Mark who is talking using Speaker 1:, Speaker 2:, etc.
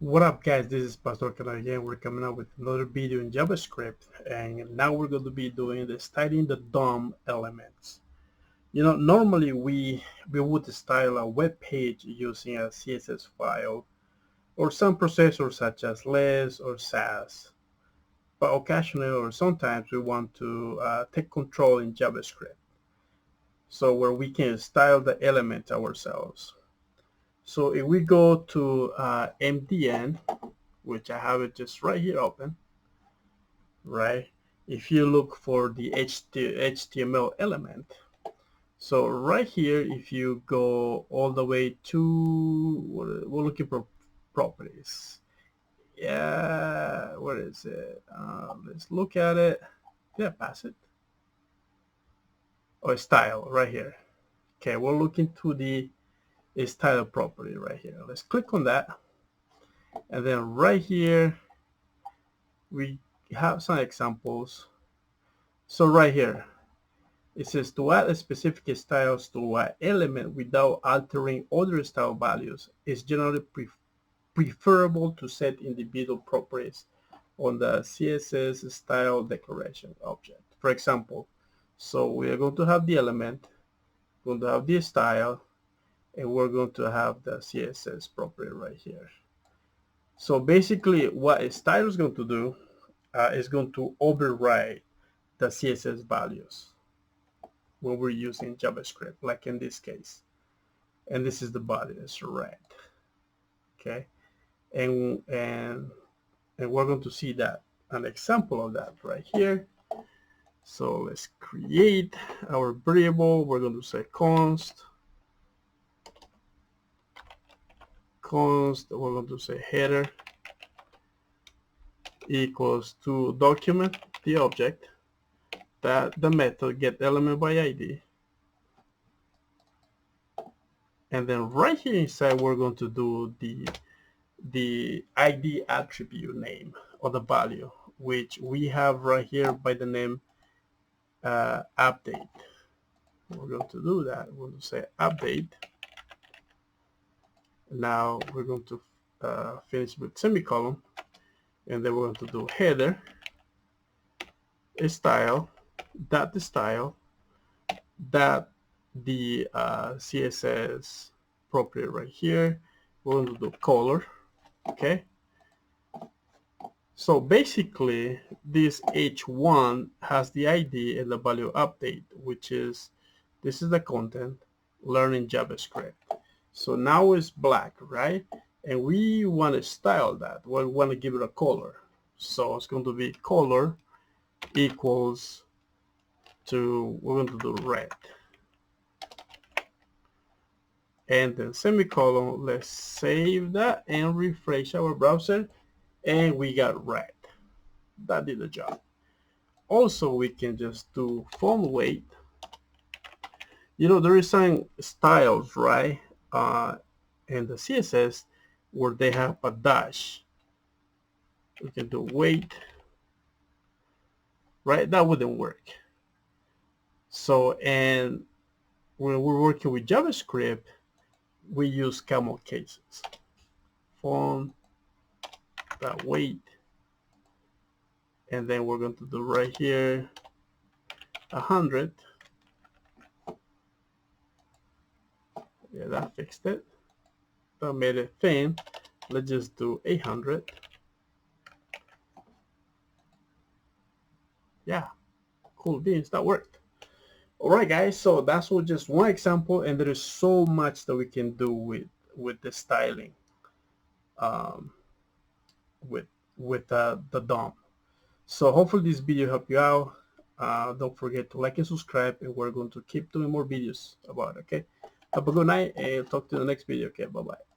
Speaker 1: What up guys, this is Pastor Kana again. We're coming up with another video in JavaScript, and now we're going to be doing the styling the DOM elements. Normally we would style a web page using a CSS file or some processor such as less or sass, but occasionally or sometimes we want to take control in JavaScript, so where we can style the elements ourselves. So if we go to MDN, which I have it just right here open, right? If you look for the HTML element, so right here, if you go all the way to, we're looking for properties. Yeah, where is it? Let's look at it. Did I pass it? Oh, style right here. Okay, we're looking to the style property right here. Let's click on that, and then right here we have some examples. So right here it says to add specific styles to an element without altering other style values is generally preferable to set individual properties on the CSS style declaration object. For example, so we are going to have the element, going to have the style, and we're going to have the CSS property right here. So basically what a style is going to do is going to override the CSS values when we're using JavaScript, like in this case. And this is the body, it's red. Okay, and we're going to see that an example of that right here. So let's create our variable. We're going to say const. We're going to say header equals to document the object, that the method get element by ID, and then right here inside we're going to do the ID attribute name or the value, which we have right here by the name update. We're going to do that. We're going to say update. Now we're going to finish with semicolon, and then we're going to do header style, that the style, that the CSS property right here. We're going to do color. Okay, so basically this h1 has the ID and the value update, which is, this is the content, learning JavaScript. So now it's black, right? And we want to style that. We want to give it a color. So it's going to be color equals to, we're going to do red. And then semicolon, let's save that and refresh our browser, and we got red. That did the job. Also, we can just do font weight. There is some styles, right, in the CSS where they have a dash. We can do weight, right? That wouldn't work. So, and when we're working with JavaScript, we use camel cases. Font, that weight, and then we're going to do right here 100. Yeah, that fixed it. That made it thin. Let's just do 800. Yeah, cool beans, that worked. All right guys, so that's just one example, and there is so much that we can do with the styling with the DOM. So hopefully this video helped you out. Don't forget to like and subscribe, and we're going to keep doing more videos about it. Okay, have a good night, and talk to you in the next video. Okay, bye bye.